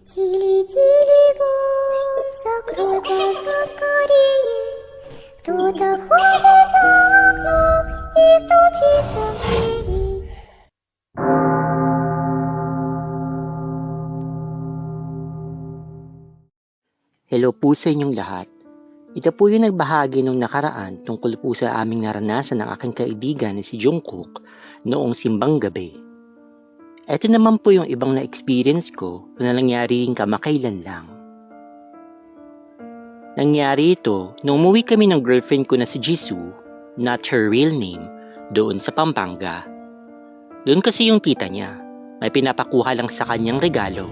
Тили-тили бом, закрой глаза скорее. Кто-то ходит за окном и стучится в двери. Hello po sa inyong lahat. Ito po yung nagbahagi nung nakaraan tungkol po sa aming naranasan ng aking kaibigan na si Jungkook noong simbang gabi. Ito naman po yung ibang na-experience ko na nangyari rin kamakailan lang. Nangyari ito nung umuwi kami ng girlfriend ko na si Jisoo, not her real name, doon sa Pampanga. Doon kasi yung tita niya, may pinapakuha lang sa kanyang regalo.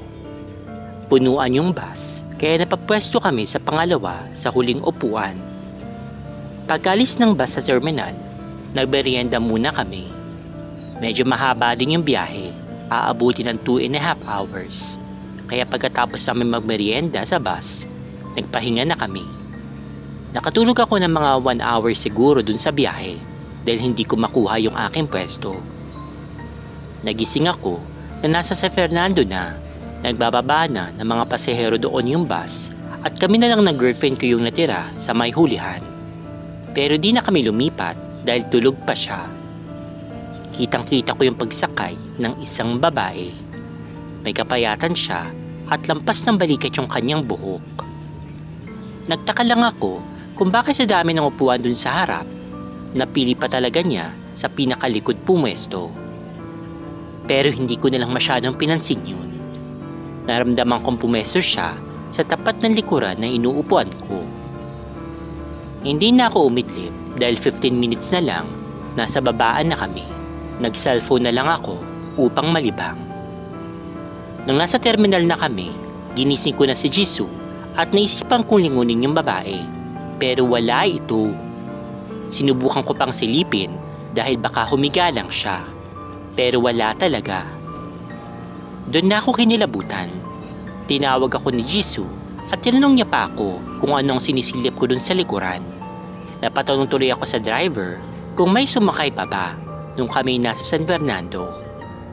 Punuan yung bus, kaya napapwesto kami sa pangalawa sa huling upuan. Pagkalis ng bus sa terminal, nagmerienda muna kami. Medyo mahaba din yung biyahe, aabuti ng 2.5 hours. Kaya pagkatapos namin magmerienda sa bus, nagpahinga na kami. Nakatulog ako ng mga 1 hour siguro dun sa biyahe dahil hindi ko makuha yung aking pwesto. Nagising ako na nasa San Fernando na. Nagbababa na ng mga pasahero doon yung bus at kami na lang ng girlfriend ko yung natira sa may hulihan. Pero di na kami lumipat dahil tulog pa siya. Kitang-kita ko yung pagsakay ng isang babae. May kapayatan siya at lampas ng balikat yung kanyang buhok. Nagtaka lang ako kung bakit sa dami ng upuan dun sa harap, napili pa talaga niya sa pinakalikod pumwesto. Pero hindi ko nalang masyadong pinansin yun. Naramdaman kong pumesto siya sa tapat ng likuran na inuupuan ko. Hindi na ako umidlip dahil 15 minutes na lang, nasa babaan na kami. Nag-cellphone na lang ako upang malibang. Nang nasa terminal na kami, ginising ko na si Jisoo at naisipan kong lingunin yung babae. Pero wala ito. Sinubukan ko pang silipin dahil baka humiga lang siya. Pero wala talaga. Doon na ako kinilabutan. Tinawag ako ni Jisoo at tinanong niya pa ako kung anong sinisilip ko doon sa likuran. Napatanong tuloy ako sa driver kung may sumakay pa ba nung kami nasa San Fernando.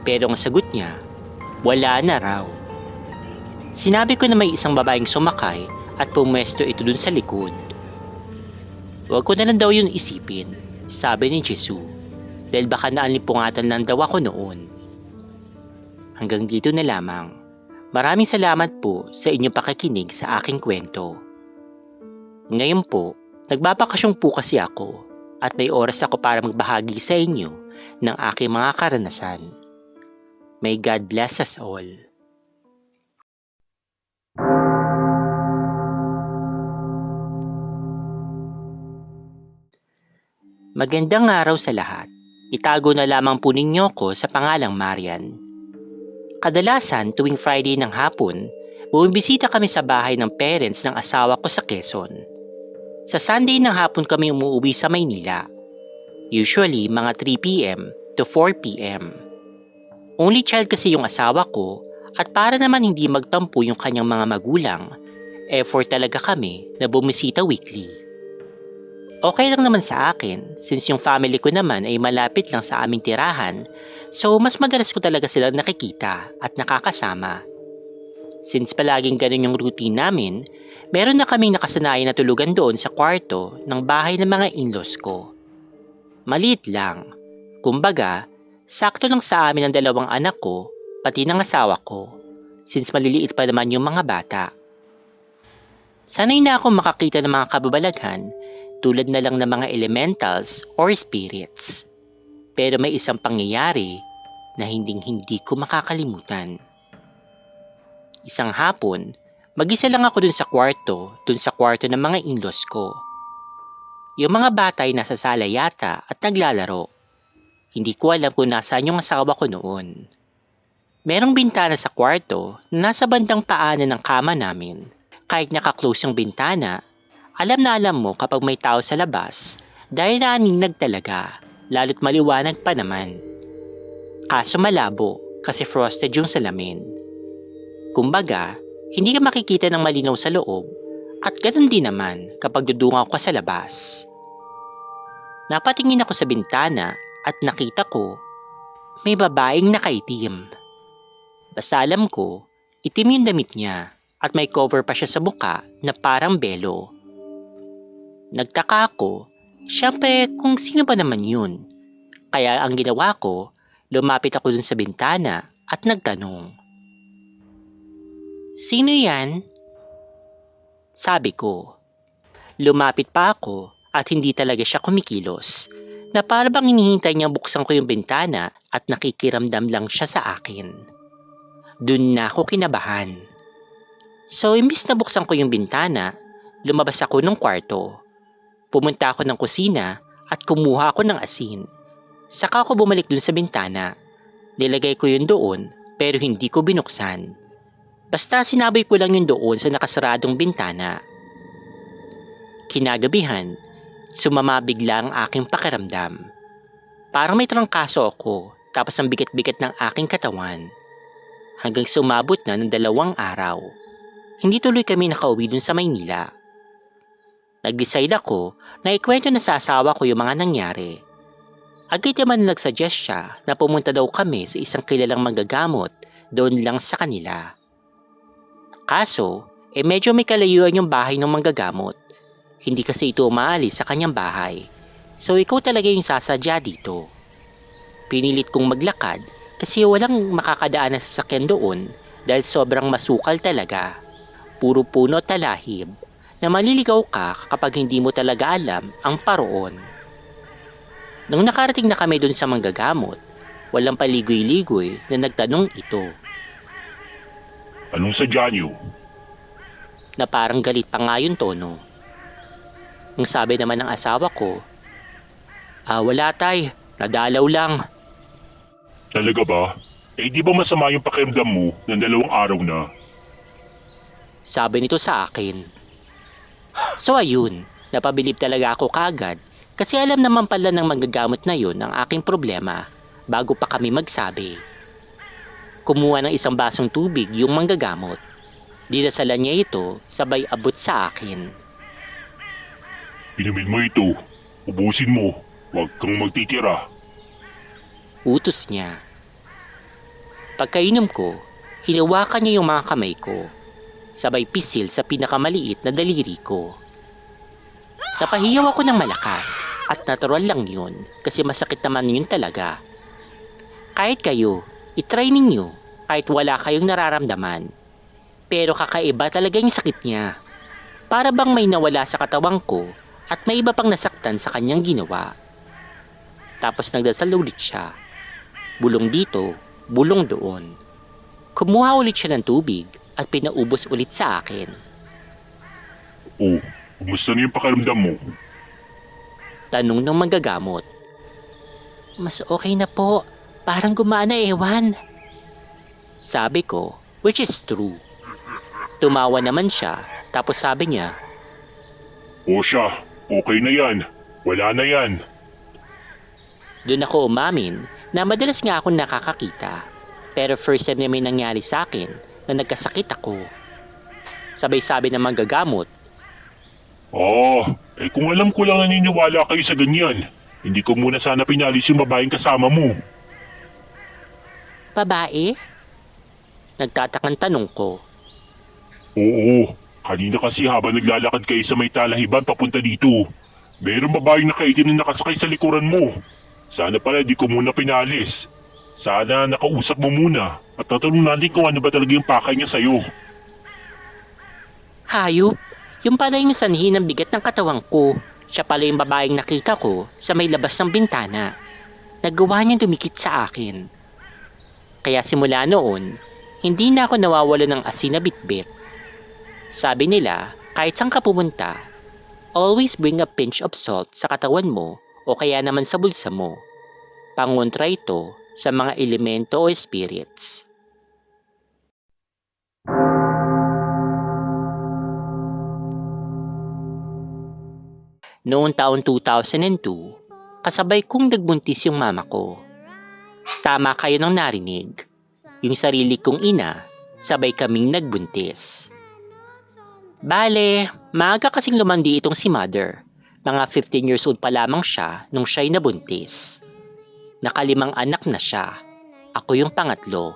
Pero ang sagot niya, wala na raw. Sinabi ko na may isang babaeng sumakay at pumwesto ito doon sa likod. Huwag ko na lang daw yun isipin, sabi ni Jisoo, dahil baka naalimpungatan lang daw ako noon. Hanggang dito na lamang. Maraming salamat po sa inyong pakikinig sa aking kwento. Ngayon po, nagbabakasyon po kasi ako at may oras ako para magbahagi sa inyo ng aking mga karanasan. May God bless us all. Magandang araw sa lahat. Itago na lamang po ninyo ko sa pangalang Marian. Kadalasan tuwing Friday ng hapon, bumibisita kami sa bahay ng parents ng asawa ko sa Quezon. Sa Sunday ng hapon kami umuwi sa Maynila. Usually mga 3 p.m. to 4 p.m. Only child kasi yung asawa ko at para naman hindi magtampo yung kanyang mga magulang, effort talaga kami na bumisita weekly. Okay lang naman sa akin since yung family ko naman ay malapit lang sa aming tirahan. So, mas madalas ko talaga silang nakikita at nakakasama. Since palaging ganun yung routine namin, meron na kaming nakasanayan na tulugan doon sa kwarto ng bahay ng mga in-laws ko. Maliit lang. Kumbaga, sakto lang sa amin ang dalawang anak ko, pati ng asawa ko, since maliliit pa naman yung mga bata. Sanay na ako makakita ng mga kababalaghan tulad na lang ng mga elementals or spirits. Pero may isang pangyayari na hindi ko makakalimutan. Isang hapon, mag-isa lang ako dun sa kwarto ng mga in-laws ko. Yung mga bata ay nasa sala yata at naglalaro. Hindi ko alam kung nasaan yung asawa ko noon. Merong bintana sa kwarto na nasa bandang paanan ng kama namin. Kahit nakaklose yung bintana, alam mo kapag may tao sa labas dahil naninag talaga. Lalo't maliwanag pa naman. Kaso malabo kasi frosted yung salamin. Kumbaga, hindi ka makikita ng malinaw sa loob at ganun din naman kapag dudungaw ka sa labas. Napatingin ako sa bintana at nakita ko may babaeng nakaitim. Basta alam ko, Itim yung damit niya at may cover pa siya sa buka na parang belo. Nagtaka ako, syempre kung sino ba naman yun. Kaya ang ginawa ko, lumapit ako dun sa bintana at nagtanong. Sino yan? Sabi ko. Lumapit pa ako at hindi talaga siya kumikilos, na para bang hinihintay niyang buksan ko yung bintana at nakikiramdam lang siya sa akin. Dun na ako kinabahan. So imbis na buksan ko yung bintana, lumabas ako ng kwarto. Pumunta ako ng kusina at kumuha ako ng asin. Saka ako bumalik dun sa bintana. Nilagay ko yun doon pero hindi ko binuksan. Basta sinaboy ko lang yun doon sa nakasaradong bintana. Kinagabihan, sumama bigla ang aking pakiramdam. Parang may trangkaso ako tapos ang bigat-bigat ng aking katawan. Hanggang sumabot na ng 2 araw. Hindi tuloy kami nakauwi dun sa Maynila. Nag-decide ako na ikwento na sa asawa ko yung mga nangyari. Agad naman nagsuggest siya na pumunta daw kami sa isang kilalang manggagamot doon lang sa kanila. Kaso, medyo may kalayuan yung bahay ng manggagamot. Hindi kasi ito umaalis sa kanyang bahay. So ikaw talaga yung sasadya dito. Pinilit kong maglakad kasi walang makakadaan na sasakyan doon dahil sobrang masukal talaga. Puro puno at talahib na maliligaw ka kapag hindi mo talaga alam ang paroon. Nung nakarating na kami doon sa manggagamot, walang paligoy-ligoy na nagtanong ito. Anong sadya niyo? Na parang galit pa nga yung tono. Ang sabi naman ng asawa ko, wala tay, nadalaw lang. Talaga ba? Di ba masama yung pakiramdam mo ng 2 araw na? Sabi nito sa akin. So ayun, napabilib talaga ako kagad kasi alam naman pala ng manggagamot na yun ang aking problema bago pa kami magsabi. Kumuha ng 1 basong tubig yung manggagamot. Dinasalan niya ito sabay abot sa akin. Inumin mo ito. Ubusin mo. Huwag kang magtitira. Utos niya. Pagkainom ko, hinawakan niya yung mga kamay ko. Sabay pisil sa pinakamaliit na daliri ko. Napahiyaw ako ng malakas at natural lang yun kasi masakit naman yun talaga. Kahit kayo, itry ninyo kahit wala kayong nararamdaman. Pero kakaiba talaga yung sakit niya. Para bang may nawala sa katawang ko at may iba pang nasaktan sa kanyang ginawa. Tapos nagdasal ulit siya. Bulong dito, bulong doon. Kumuha ulit siya ng tubig at pinaubos ulit sa akin. Oh, kumusta na yung pakiramdam mo? Tanong ng manggagamot. Mas okay na po. Parang gumana ewan. Sabi ko, which is true. Tumawa naman siya, tapos sabi niya, O siya, okay na yan. Wala na yan. doon ako umamin na madalas nga akong nakakakita. Pero first time na may nangyari sa akin na nagkasakit ako. Sabay sabi ng manggagamot, Kung alam ko lang naniniwala kayo sa ganyan, hindi ko muna sana pinalis yung babaeng kasama mo. babae? Nagtatakang tanong ko. Oo, kanina kasi habang naglalakad kayo sa may talahiban papunta dito, mayroong babaeng nakaitim na nakasakay sa likuran mo. Sana pala di ko muna pinalis. Sana nakausap mo muna at tatanong natin kung ano ba talaga yung pakay niya sa'yo. Hayop? Yung pala yung sanhi ng bigat ng katawang ko. Siya pala yung babaeng nakita ko sa may labas ng bintana. Nagawa niyang dumikit sa akin. Kaya simula noon, hindi na ako nawawala ng asin na bitbit. Sabi nila, kahit saan ka pumunta, always bring a pinch of salt sa katawan mo o kaya naman sa bulsa mo. Pangontra ito sa mga elemento o spirits. Noong taon 2002, kasabay kong nagbuntis yung mama ko. Tama kayo ng narinig. Yung sarili kong ina, sabay kaming nagbuntis. Bale, maaga kasing lumandi itong si mother. Mga 15 years old pa lamang siya nung siya'y nabuntis. Nakalimang anak na siya. Ako yung pangatlo.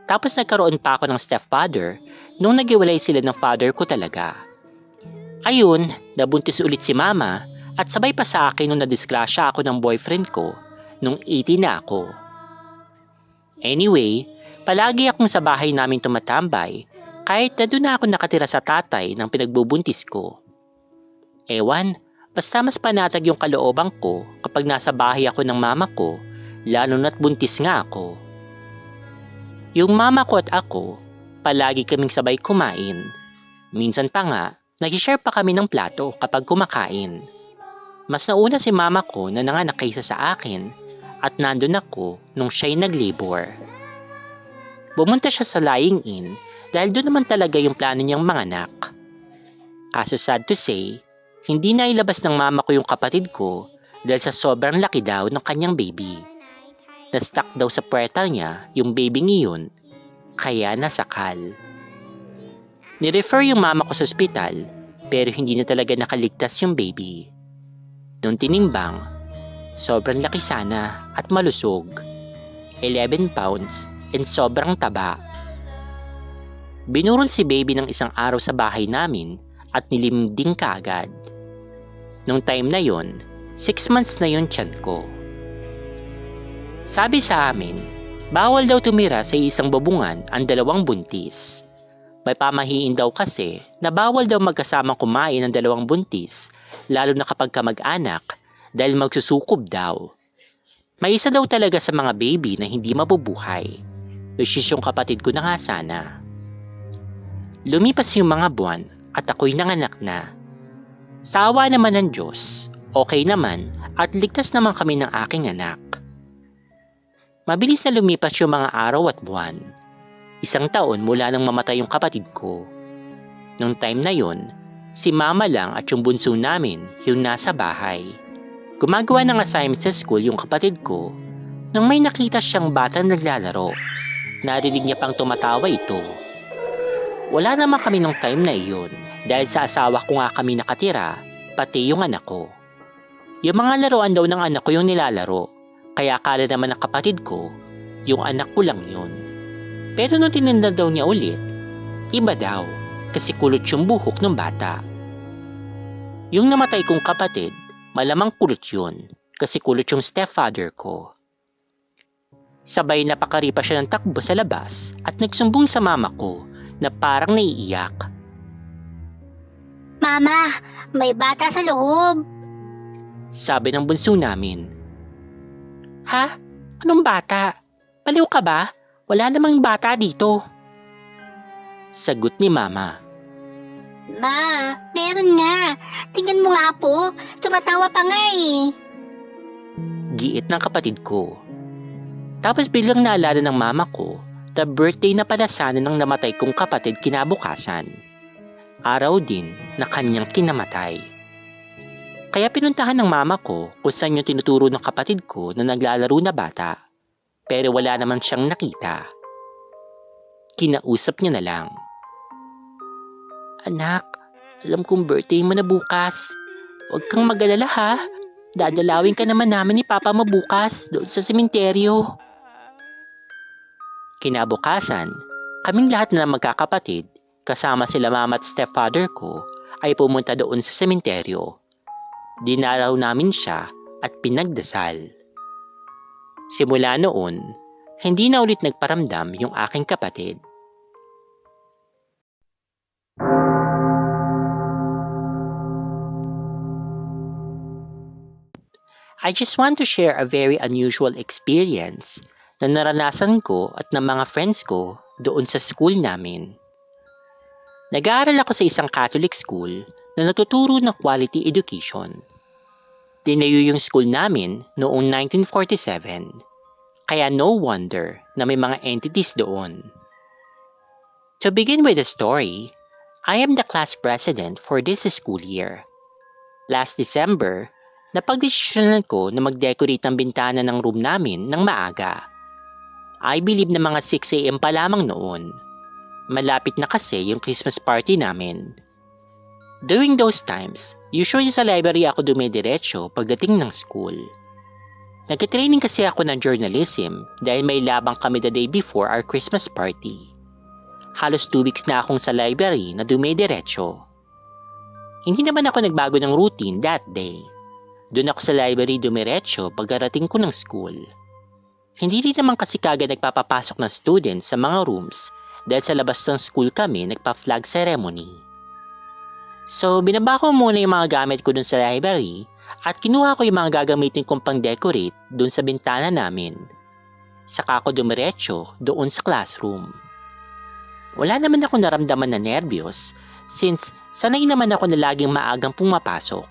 Tapos nagkaroon pa ako ng stepfather nung naghiwalay sila ng father ko talaga. Ayun, nabuntis ulit si mama at sabay pa sa akin nung nadisgrasya ako ng boyfriend ko nung 18 na ako. Anyway, palagi akong sa bahay namin tumatambay kahit na doon na ako nakatira sa tatay ng pinagbubuntis ko. Ewan, basta mas panatag yung kalooban ko kapag nasa bahay ako ng mama ko, lalo na't buntis nga ako. Yung mama ko at ako, palagi kaming sabay kumain. Minsan pa nga, nag-share pa kami ng plato kapag kumakain. Mas nauna si mama ko na nanganak kaysa sa akin at nandun ako nung siya'y nag-labor. Bumunta siya sa lying-in dahil doon naman talaga yung plano niyang manganak. Kaso sad to say, hindi na ilabas ng mama ko yung kapatid ko dahil sa sobrang laki daw ng kanyang baby. Na-stuck daw sa puwerta niya yung baby ngayon, kaya nasakal. Ni-refer yung mama ko sa ospital pero hindi na talaga nakaligtas yung baby. Nung tinimbang, sobrang laki sana at malusog. 11 pounds and sobrang taba. Binurol si baby ng isang araw sa bahay namin at nilimding kaagad. Nung time na yon, 6 months na yon tiyan ko. Sabi sa amin, bawal daw tumira sa isang bubungan ang dalawang buntis. May pamahiin daw kasi na bawal daw magkasamang kumain ng dalawang buntis, lalo na kapag kamag-anak, dahil magsusukob daw. May isa daw talaga sa mga baby na hindi mabubuhay, which is yung kapatid ko na nga sana. Lumipas yung mga buwan at ako'y nanganak na. Sa awa naman ng Diyos, okay naman at ligtas naman kami ng aking anak. Mabilis na lumipas yung mga araw at buwan. 1 taon mula nang mamatay yung kapatid ko. Nung time na yon, si mama lang at yung bunso namin yung nasa bahay. Gumagawa ng assignment sa school yung kapatid ko nang may nakita siyang bata naglalaro. Narinig niya pang tumatawa ito. Wala naman kami nung time na iyon dahil sa asawa ko nga kami nakatira, pati yung anak ko. Yung mga laruan daw ng anak ko yung nilalaro, kaya akala naman ng kapatid ko, yung anak ko lang yun. Pero nung tinignan daw niya ulit, iba daw kasi kulot yung buhok ng bata. Yung namatay kong kapatid, malamang kulot yun kasi kulot yung stepfather ko. Sabay napakaripa siya ng takbo sa labas at nagsumbong sa mama ko na parang naiiyak. Mama, may bata sa loob. Sabi ng bunso namin. Ha? Anong bata? Baliw ka ba? Wala namang bata dito. Sagot ni mama. Ma, meron nga. Tingnan mo nga po, tumatawa pa nga eh. Giit ng kapatid ko. Tapos biglang naalala ng mama ko na birthday na pala sana ng namatay kong kapatid kinabukasan. Araw din na kanyang kinamatay. Kaya pinuntahan ng mama ko kung saan yung tinuturo ng kapatid ko na naglalaro na bata. Pero wala naman siyang nakita. Kinausap niya na lang. Anak, alam kong birthday mo na bukas. Huwag kang mag-alala ha. Dadalawin ka naman namin ni Papa mo bukas doon sa sementeryo. Kinabukasan, kaming lahat na magkakapatid, kasama sila mama at stepfather ko, ay pumunta doon sa sementeryo. Dinaraw namin siya at pinagdasal. Simula noon, hindi na ulit nagparamdam yung aking kapatid. I just want to share a very unusual experience na naranasan ko at ng mga friends ko doon sa school namin. Nag-aaral ako sa isang Catholic school na natuturo ng quality education. Tinayo yung school namin noong 1947, kaya no wonder na may mga entities doon. To begin with the story, I am the class president for this school year. Last December, napagdesisyonan ko na mag-decorate ang bintana ng room namin ng maaga. I believe na mga 6 AM pa lamang noon. Malapit na kasi yung Christmas party namin. During those times, usually sa library ako dumidiretso pagdating ng school. Nag-training kasi ako ng journalism dahil may labang kami the day before our Christmas party. Halos 2 weeks na akong sa library na dumidiretso. Hindi naman ako nagbago ng routine that day. Doon ako sa library dumiretso pagkarating ko ng school. Hindi rin naman kasi kagad nagpapapasok ng students sa mga rooms dahil sa labas ng school kami nagpa-flag ceremony. So binaba ko muna yung mga gamit ko doon sa library at kinuha ko yung mga gagamitin kong pang-decorate doon sa bintana namin. Saka ako dumiretso doon sa classroom. Wala naman ako naramdaman na nervyos since sanay naman ako na laging maagang pumapasok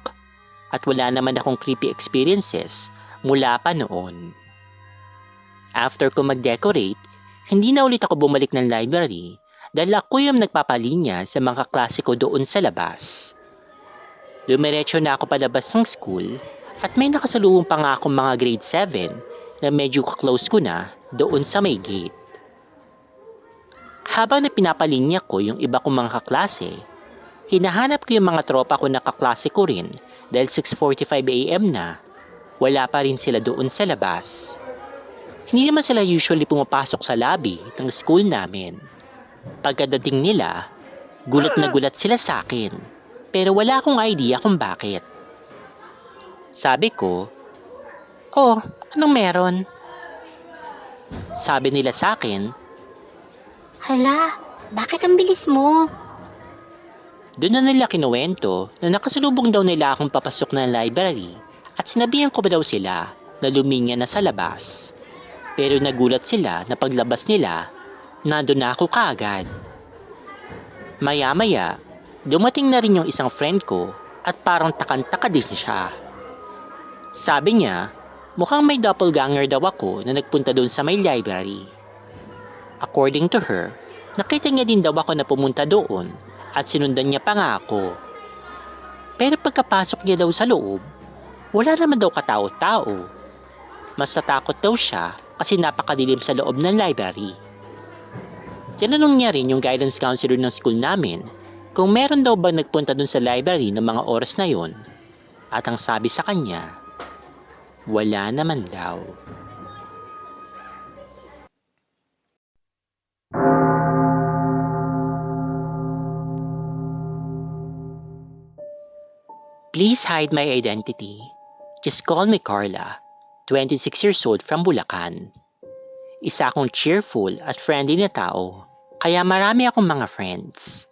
at wala naman akong creepy experiences mula pa noon. After ko mag-decorate, hindi na ulit ako bumalik ng library dahil ako yung nagpapalinya sa mga kaklase ko doon sa labas. Dumiretso na ako palabas ng school at may nakasalubong pa nga akong mga grade 7 na medyo close ko na doon sa may gate. Habang na pinapalinya ko yung iba kong mga kaklase, hinahanap ko yung mga tropa ko na kaklase ko rin dahil 6:45 AM na, wala pa rin sila doon sa labas. Hindi naman sila usually pumapasok sa lobby ng school namin. Pagkadating nila, gulat na gulat sila sa akin, pero wala akong idea kung bakit. Sabi ko, "Oh, anong meron?" Sabi nila sa akin, Hala, bakit ang bilis mo? doon na nila kinuwento na nakasalubong daw nila akong papasok ng library at sinabihan ko ba daw sila na luminya na sa labas. Pero nagulat sila na paglabas nila, nandun na ako kaagad. Maya-maya, dumating na rin yung isang friend ko at parang takantaka din siya. Sabi niya, mukhang may doppelganger daw ako na nagpunta doon sa may library. According to her, nakita niya din daw ako na pumunta doon at sinundan niya pa nga ako. Pero pagkapasok niya daw sa loob, wala naman daw katao-tao. Mas natakot daw siya kasi napakadilim sa loob ng library. Tinanong niya rin yung guidance counselor ng school namin kung meron daw ba nagpunta dun sa library ng mga oras na yon. At ang sabi sa kanya, wala naman daw. Please hide my identity. Just call me Carla, 26 years old from Bulacan. Isa akong cheerful at friendly na tao, kaya marami akong mga friends.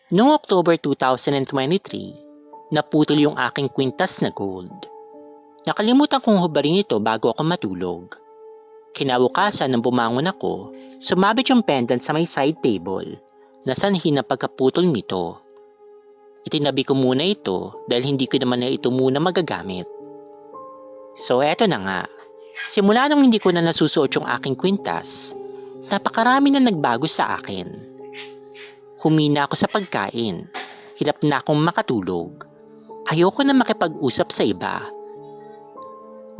Noong October 2023, naputol yung aking kwintas na gold. Nakalimutan kong hubarin ito bago ako matulog. Kinabukasan nang bumangon ako, sumabit yung pendant sa may side table, na sanhi ng pagkaputol nito. Itinabi ko muna ito dahil hindi ko naman na ito muna magagamit. So eto na nga, simula nung hindi ko na nasusuot yung aking kwintas, napakarami na nagbago sa akin. Humina ako sa pagkain, hirap na akong makatulog, ayoko na makipag-usap sa iba.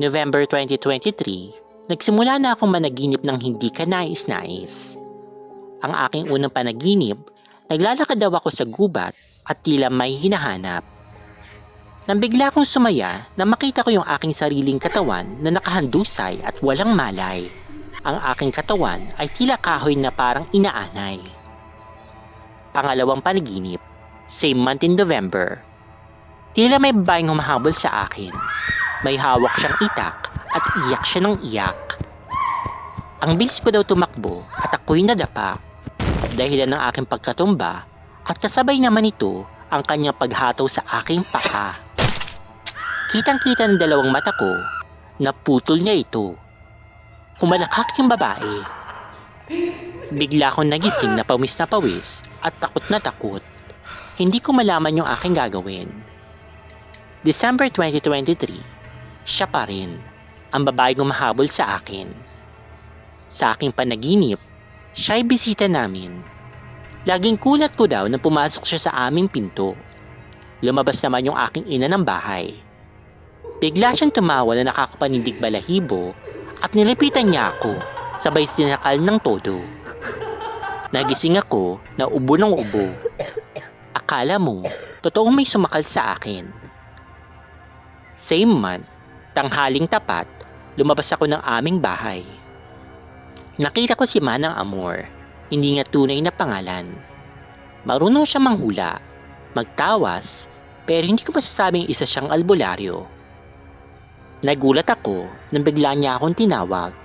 November 2023, nagsimula na akong managinip ng hindi kanais-nais. Ang aking unang panaginip, naglalakad daw ako sa gubat at tila may hinahanap. Nang bigla akong sumaya na makita ko yung aking sariling katawan na nakahandusay at walang malay. Ang aking katawan ay tila kahoy na parang inaanay. Pangalawang panaginip, same month in November. Tila may babaeng humahabol sa akin. May hawak siyang itak at iyak siya ng iyak. Ang bilis ko daw tumakbo at ako'y nadapa. Dahilan ng aking pagkatumba at kasabay naman ito ang kanyang paghataw sa aking paa. Kitang-kita ng dalawang mata ko, naputol niya ito. Humalakak yung babae. Bigla akong nagising na pawis at takot na takot. Hindi ko malaman yung aking gagawin. December 2023, siya pa rin, ang babae gumahabol sa akin. Sa aking panaginip, siya'y bisita namin. Laging kulat ko daw na pumasok siya sa aming pinto. Lumabas naman yung aking ina ng bahay. Bigla siyang tumawa na nakakapanindig balahibo at nilapitan niya ako, sabay sinakal ng todo. Nagising ako na ubo ng ubo. Akala mo, totoong may sumakal sa akin. Same month, tanghaling tapat, lumabas ako ng aming bahay. Nakita ko si Manang Amor, hindi nga tunay na pangalan. Marunong siya manghula, magtawas, pero hindi ko masasabing isa siyang albularyo. Nagulat ako nang bigla niya akong tinawag.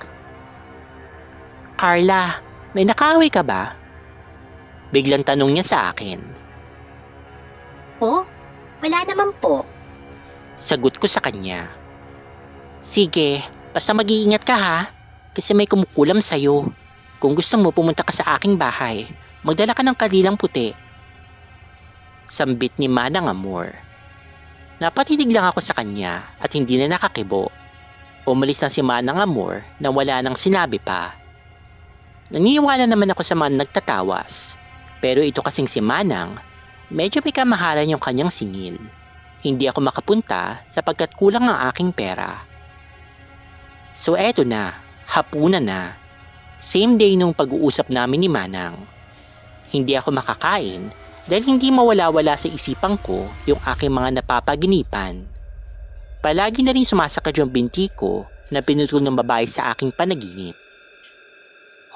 Carla, may nakaway ka ba? Biglang tanong niya sa akin. Po? Wala naman po. Sagot ko sa kanya. Sige, basta mag-iingat ka ha, kasi may kumukulam sa'yo. Kung gusto mo pumunta ka sa aking bahay, magdala ka ng kadilang puti. Sambit ni Manang Amor. Napatitig lang ako sa kanya at hindi na nakakibo. Umalis na si Manang Amor na wala nang sinabi pa. Naniniwala naman ako sa mga nagtatawas, pero ito kasing si Manang, medyo may kamahalan yung kanyang singil. Hindi ako makapunta sapagkat kulang ang aking pera. So eto na, hapunan na. Same day nung pag-uusap namin ni Manang. Hindi ako makakain dahil hindi mawala-wala sa isipan ko yung aking mga napapaginipan. Palagi na rin sumasakad yung binti ko na pinutol ng babae sa aking panaginip.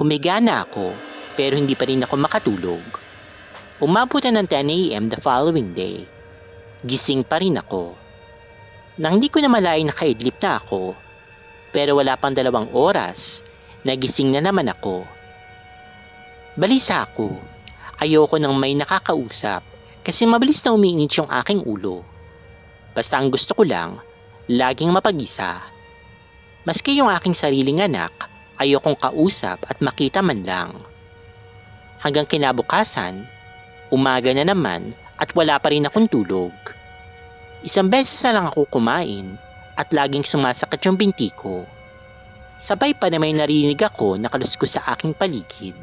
Humiga na ako pero hindi pa rin ako makatulog. Umabot na ng 10 a.m. the following day. Gising pa rin ako. Nang hindi ko na malayan nakaidlip na ako, pero wala pang 2 oras, nagising na naman ako. Balisa ako. Ayoko nang may nakakausap kasi mabilis na umiinit yung aking ulo. Basta ang gusto ko lang, laging mapag-isa. Maski yung aking sariling anak, ayokong kausap at makita man lang. Hanggang kinabukasan, umaga na naman at wala pa rin akong tulog. Isang beses na lang ako kumain at laging sumasakit yung binti ko. Sabay pa na may narinig ako na kaluskos sa aking paligid.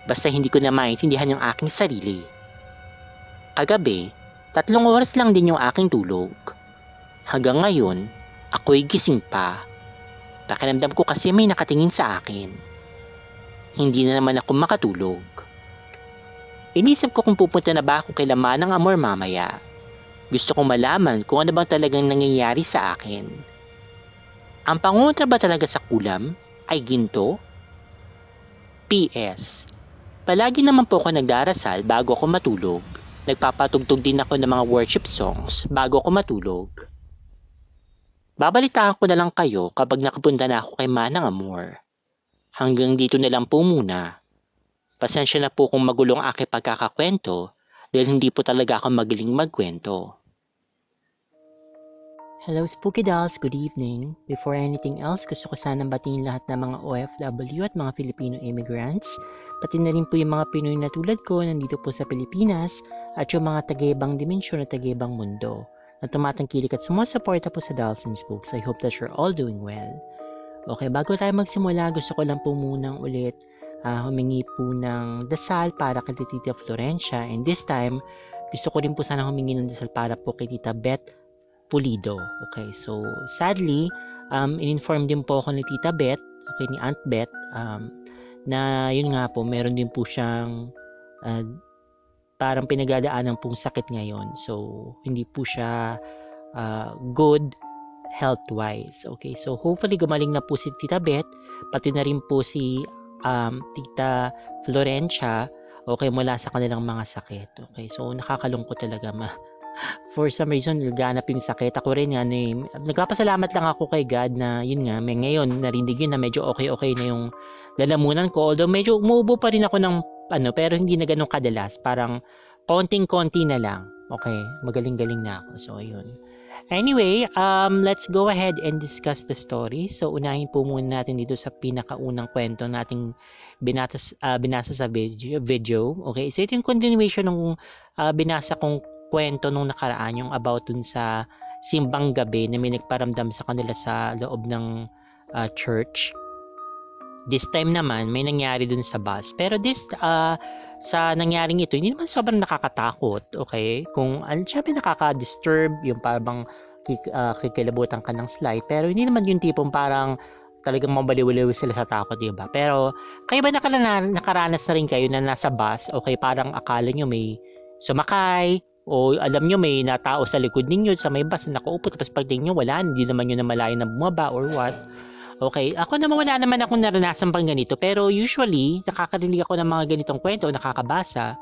Basta hindi ko na maintindihan yung aking sarili. Kagabi, 3 oras lang din yung aking tulog. Hanggang ngayon, ako'y gising pa. Pakiramdam ko kasi may nakatingin sa akin. Hindi na naman ako makatulog. Inisip ko kung pupunta na ba ako kay Manang Amor mamaya. Gusto kong malaman kung ano bang talagang nangyayari sa akin. Ang pangungutra ba talaga sa kulam ay ginto? P.S. Palagi naman po ako nagdarasal bago ako matulog. Nagpapatugtog din ako ng mga worship songs bago ako matulog. Babalitaan ko na lang kayo kapag nakapunta na ako kay Manang Amor. Hanggang dito na lang po muna. Pasensya na po kung magulong aking pagkakakwento dahil hindi po talaga ako magaling magkwento. Hello Spooky Dolls, good evening. Before anything else, gusto ko sanang batiin lahat ng mga OFW at mga Filipino immigrants, pati na rin po yung mga Pinoy na tulad ko nandito po sa Pilipinas at yung mga taga-ibang dimensyon at taga-ibang mundo na tumatangkilik at sumusuporta po sa Dolls and Spooks. I hope that you're all doing well. Okay, bago tayo magsimula, gusto ko lang po munang ulit humingi po ng dasal para kay Tita Florencia, and this time, gusto ko rin po sana humingi ng dasal para po kay Tita Beth Pulido. Okay, so sadly, in-inform din po ako ni Tita Beth, okay, ni Aunt Beth, na yun nga po, meron din po siyang parang pinagdadaanan pong sakit ngayon. So, hindi po siya good health-wise. Okay, so hopefully gumaling na po si Tita Beth, pati na rin po si Tita Florencia, okay, mula sa kanilang mga sakit. Okay, so nakakalungkot talaga for some reason, naghanap yung sakit. Ako rin yan nagpapasalamat lang ako kay God na yun nga, may ngayon narinig yun na medyo okay na yung lalamunan ko. Although medyo umuubo pa rin ako ng pero hindi na ganun kadalas. Parang konting-konti na lang. Okay, magaling-galing na ako. So, ayun. Anyway, let's go ahead and discuss the story. So, unahin po muna natin dito sa pinakaunang kwento nating binasa sa video. Okay, so ito yung continuation ng binasa kong kwento nung nakaraan, yung about dun sa simbang gabi na may nagparamdam sa kanila sa loob ng church. This time naman, may nangyari dun sa bus. Pero sa nangyaring ito, hindi naman sobrang nakakatakot, okay? Kung, syempre nakaka-disturb, yung parang kikilabutan ka ng slide, pero hindi naman yung tipong parang talagang mabaliw-liw sila sa takot, diba? Pero, kayo ba nakaranas na rin kayo na nasa bus, okay, parang akala nyo may sumakay, O alam nyo may natao sa likod ninyo sa may bus na nakaupo tapos pagtingin nyo wala, hindi naman yun namalayan na bumaba or what. Okay, ako naman wala naman akong naranasan pang ganito pero usually nakakarinig ako ng mga ganitong kwento, nakakabasa.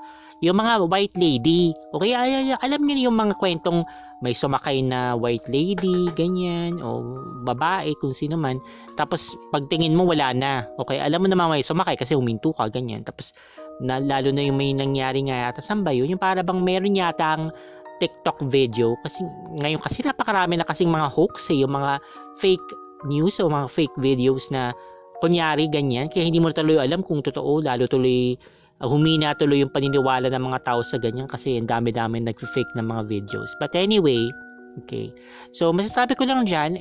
Yung mga white lady, okay, alam niyo yung mga kwentong may sumakay na white lady, ganyan, o babae, kung sino man. Tapos pagtingin mo wala na, okay, alam mo naman may sumakay kasi huminto ka, ganyan. Tapos lalo na yung may nangyari nga yata, saan ba yun? Yung para bang meron yatang TikTok video kasi ngayon kasi napakarami na kasing mga hoax yung mga fake news o mga fake videos na kunyari ganyan kaya hindi mo tuloy alam kung totoo lalo tuloy humina tuloy yung paniniwala ng mga tao sa ganyan kasi ang dami-dami nagfe-fake ng mga videos. But anyway, okay. So masasabi ko lang dyan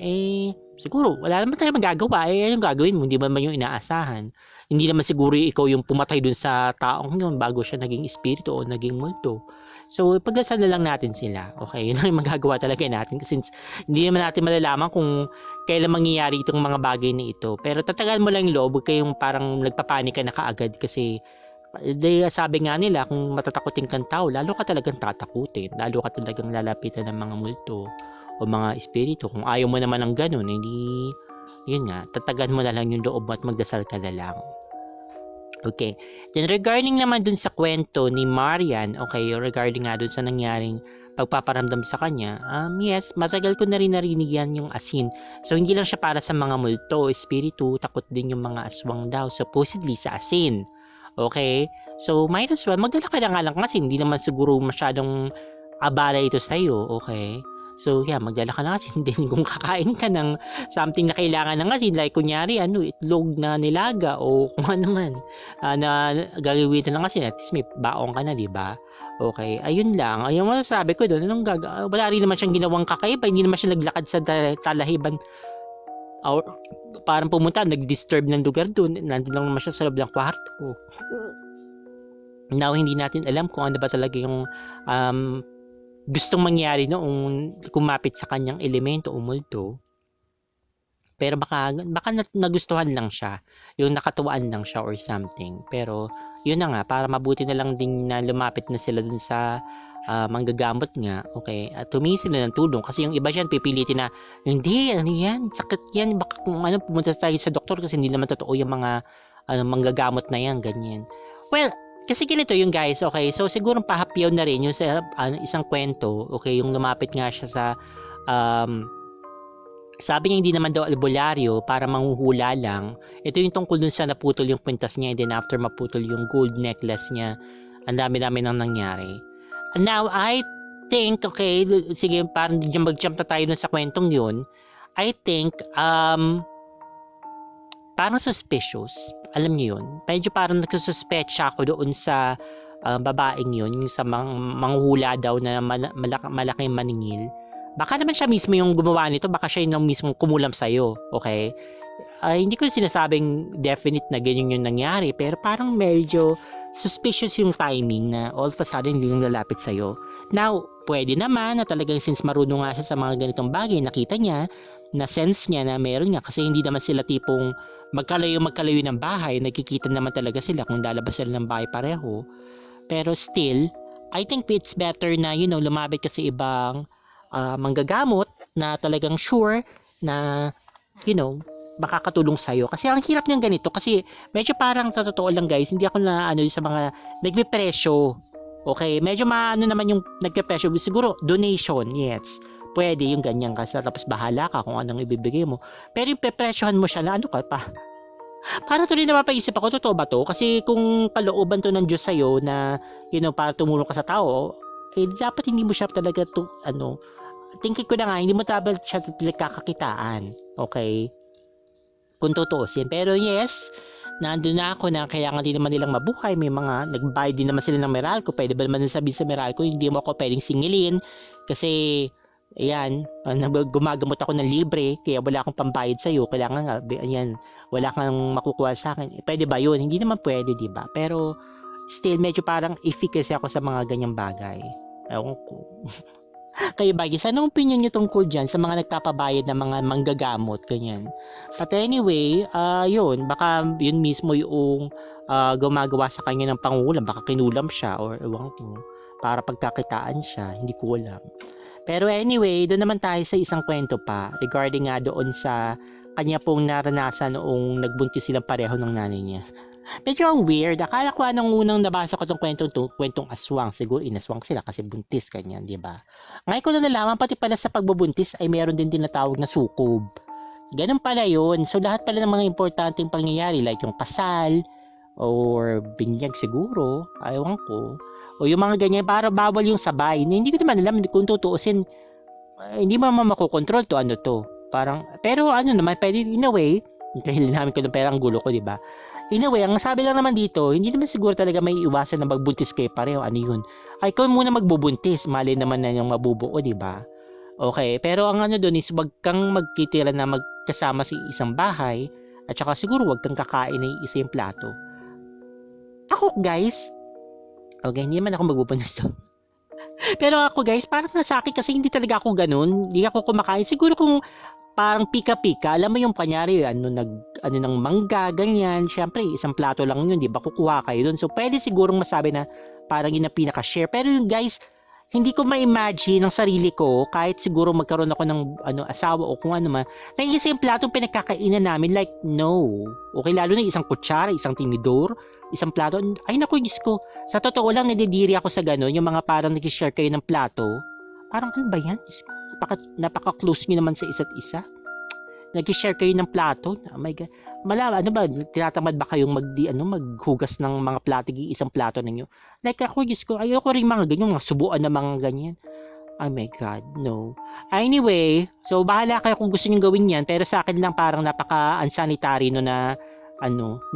siguro wala naman tayong magagawa anong gagawin mo, hindi ba naman yung inaasahan. Hindi naman siguro ikaw yung pumatay dun sa taong yun bago siya naging espiritu o naging multo. So, pagdasal na lang natin sila. Okay, yun lang yung magagawa talaga natin kasi hindi naman natin malalaman kung kailan mangyayari itong mga bagay na ito. Pero tatagal mo lang yung loob, huwag kayong parang nagpapanik ka na kaagad kasi sabi nga nila kung matatakotin kang tao, lalo ka talagang tatakutin. Lalo ka talagang lalapitan ng mga multo o mga espiritu. Kung ayaw mo naman ng ganun, hindi, yun nga, tatagan mo na lang yung loob mo at magdasal ka na lang. Okay. Then regarding naman dun sa kwento ni Marian, okay, regarding nga dun sa nangyaring pagpaparamdam sa kanya, yes, matagal ko na rin narinig yan yung asin. So, hindi lang siya para sa mga multo, espiritu, takot din yung mga aswang daw, supposedly sa asin. Okay? So, might as well, magdala ka na nga lang kasi hindi naman siguro masyadong abala ito sa'yo, okay? So, yeah, magdala ka na kasi din kung kakain ka ng something na kailangan ng asin, like kunyari, itlog na nilaga o kung ano man, na gagawin na ng asin, at least may baong ka na, di ba? Okay, ayun lang. Ayun masasabi ko doon, wala rin naman siyang ginawang kakaiba, hindi naman siya naglakad sa talahiban or parang pumunta, nag-disturb ng lugar doon, nandun lang naman siya sa loob ng kwarto. Now, hindi natin alam kung ano ba talaga yung gustong mangyari noong kumapit sa kanyang elemento o multo. Pero baka nagustuhan lang siya, yung nakatuwaan lang siya or something. Pero yun na nga, para mabuti na lang din na lumapit na sila dun sa manggagamot nga, okay, at humingi sila ng tulong kasi yung iba dyan pipilitin na hindi, ano yan, sakit yan, baka kung ano pumunta tayo sa doktor kasi hindi naman totoo yung mga manggagamot na yan, ganyan. Well, kasi ganito yung guys, okay, so siguro pahapyaw na rin yung sa isang kwento, okay, yung lumapit nga siya sa sabi niya hindi naman daw albularyo para manghuhula lang. Ito yung tungkol dun sa naputol yung kwintas niya and then after maputol yung gold necklace niya, ang dami-dami nang nangyari. And now, I think, okay, sige, parang mag-jump na tayo dun sa kwentong yun. I think, parang suspicious. Alam niyo yun? Medyo parang nagsususpetsa ako doon sa babaeng yun, yung sa manghuhula daw na malaking maningil. Baka naman siya mismo yung gumawa nito, baka siya yung mismo kumulam sa'yo, okay? Hindi ko sinasabing definite na ganyan yung nangyari, pero parang medyo suspicious yung timing na all of a sudden yung lalapit sa'yo. Now, pwede naman na talagang since marunong nga siya sa mga ganitong bagay, nakita niya, na sense niya na meron nga, kasi hindi naman sila tipong magkalayo ng bahay, nagkikita naman talaga sila kung lalabas sila ng bahay pareho. Pero still, I think it's better na, lumapit ka sa ibang manggagamot na talagang sure na, makakatulong sa'yo. Kasi ang hirap niyang ganito kasi medyo parang sa totoo lang guys, hindi ako na sa mga nagpe-presyo. Okay, medyo naman yung nagpe-presyo. Siguro donation, yes. Pwede yung ganyan kasi tapos bahala ka kung anong ibibigay mo. Pero yung pepresyohan mo siya na ano ka pa. Para tuloy na mapaisip ako, totoo ba to? Kasi kung kalooban to ng Diyos sa'yo na, para tumulong ka sa tao, dapat hindi mo siya talaga thinking ko na nga, hindi mo dapat siya pinagkakakitaan. Okay? Kung tutuusin. Pero yes, nandun na ako na kailangan din naman nilang mabuhay. May mga, nagbayad din naman sila ng Meralco. Pwede ba naman sabihin sa Meralco, hindi mo ako pwedeng singilin. Kasi, ayan, gumagamot ako ng libre, kaya wala akong pambayad sa'yo. Kailangan nga, ayan, wala kang makukuha sa akin. Pwede ba yun? Hindi naman pwede, di ba? Pero, still, medyo parang iffy kasi ako sa mga ganyang bagay. Ewan ko. Kayo ba, guys, anong opinion nyo tungkol dyan sa mga nagpapabayad ng mga manggagamot, ganyan? But anyway, yun, baka yun mismo yung gumagawa sa kanya ng pangulam, baka kinulam siya, or ewan ko. para pagkakitaan siya, hindi ko alam. Pero anyway, doon naman tayo sa isang kwento pa regarding nga doon sa kanya pong naranasan noong nagbuntis silang pareho ng nanay niya. Medyo ang weird. Akala ko anong unang nabasa ko tong kwentong aswang. Siguro inaswang sila kasi buntis kanyan, di ba? Ngayon ko na nalaman pati pala sa pagbubuntis ay meron din tinatawag na sukob. Ganun pala yun. So lahat pala ng mga importanteng pangyayari like yung kasal or binyag siguro, ayaw ko. O yung mga ganyan, para bawal yung sabay. Hindi ko naman alam kung tutuusin. Hindi mo naman makokontrol to ano to. Parang, pero ano naman, pwede in a way, dahil namin ko ng perang gulo ko, di ba? In a way, ang sabi lang naman dito, hindi naman siguro talaga may iwasan na magbuntis kayo pareho. Ano yun? Ay, ikaw muna magbubuntis. Mali naman na yung mabubuo, di ba? Okay, pero ang ano doon is wag kang magtitira na magkasama sa isang bahay at saka siguro wag kang kakain ng isa yung plato. Ako, guys, okay, hindi naman ako magbubuntis to. Pero ako guys, parang nasa akin kasi hindi talaga ako ganun. Hindi ako kumakain. Siguro kung parang pika-pika, alam mo yung kanyari, ano ng mangga, ganyan. Siyempre, isang plato lang yun, di ba? Kukuha kayo dun. So, pwede sigurong masabi na parang yun ang pinaka-share. Pero yung guys, hindi ko ma-imagine ang sarili ko, kahit siguro magkaroon ako ng asawa o kung ano man, na isa yung platong pinagkakainan namin, like, no. Okay, lalo na isang kutsara, isang tinidor, isang plato. Ay, naku, Diyos ko. Sa totoo lang, nadidiri ako sa gano'n, yung mga parang nag-share kayo ng plato. Parang, ano ba yan? Diyos ko, napaka-close nyo naman sa isa't isa. Nag-share kayo ng plato. Oh my God. Ano ba, tinatamad ba kayong maghugas ng mga plato, isang plato ninyo? Like ako, Diyos ko, ayoko rin mga ganyan, mga subuan na mga ganyan. Oh my God, no. Anyway, so bahala kayo kung gusto nyo gawin yan, pero sa akin lang parang napaka-unsanitary no na,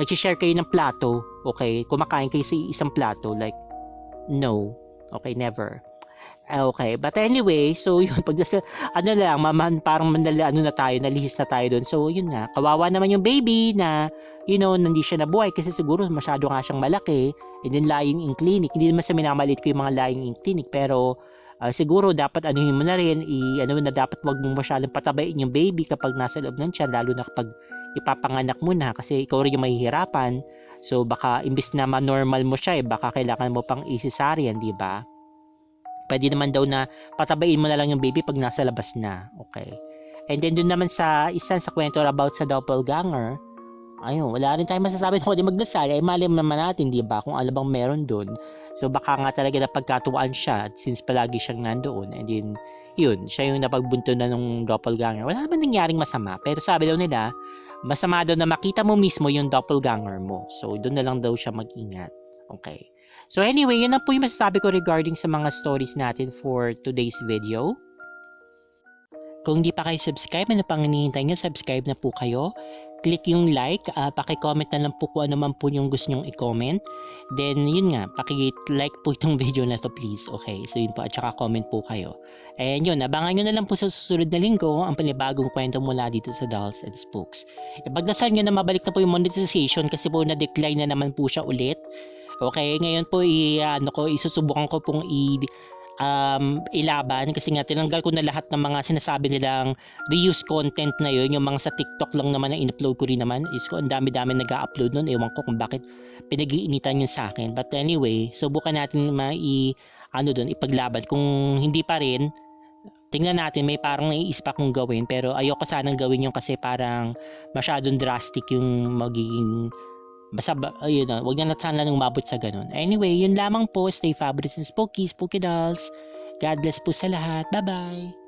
nag-share kayo ng plato, okay? Kumakain kayo sa isang plato, like, no. Okay, never. Okay, but anyway, so yun, pag parang nalihis na tayo doon. So yun nga, kawawa naman yung baby na, hindi siya nabuhay kasi siguro masyado nga siyang malaki. And then lying in clinic, hindi naman sa minamalit ko yung mga lying in clinic, pero siguro dapat anuhin mo na rin, dapat wag mong masyadong patabain yung baby kapag nasa loob ng tiyan, lalo na kapag ipapanganak mo na kasi ikaw rin yung mahihirapan. So baka imbis na ma-normal mo siya, baka kailangan mo pang i-cesarean, di ba? Pwede naman daw na patabain mo na lang yung baby pag nasa labas na. Okay. And then dun naman sa kwento about sa doppelganger, ayun, wala rin tayong masasabi na kundi magdasal. Ay mali naman natin, di ba? Kung ano bang meron dun. So baka nga talaga napagkatuwaan siya since palagi siyang nandoon. And then, yun, siya yung napagbunto na ng doppelganger. Wala naman nangyaring masama. Pero sabi daw nila, masama daw na makita mo mismo yung doppelganger mo. So doon na lang daw siya mag-ingat. Okay. So anyway, yun na po yung masasabi ko regarding sa mga stories natin for today's video. Kung di pa kayo subscribe, ano pang hinihintay nyo, subscribe na po kayo. Click yung like, paki-comment na lang po kung ano man po yung gusto nyong i-comment. Then yun nga, paki-like po itong video na to please. Okay, so yun po, at saka comment po kayo. And yun, abangan nyo na lang po sa susunod na linggo ang panibagong kwento mula dito sa Dolls and Spooks. Ipagdasal nyo na mabalik na po yung monetization kasi po na-decline na naman po siya ulit. Okay, ngayon po isusubukan ko pong ilaban kasi nga tinanggal ko na lahat ng mga sinasabi nilang reuse content na yun, yung mga sa TikTok lang naman na in-upload ko rin naman. Is ko ang dami-dami nag-a-upload nun, ewan ko kung bakit pinag-iinitan yun sa akin. But anyway, subukan natin ipaglaban. Kung hindi pa rin, tingnan natin, may parang naiisip akong gawin pero ayoko sanang gawin yung kasi parang masyadong drastic yung magiging. Basta, wag na sana nang umabot sa ganun. Anyway, yun lamang po. Stay fabulous and spooky, spooky dolls. God bless po sa lahat. Bye-bye!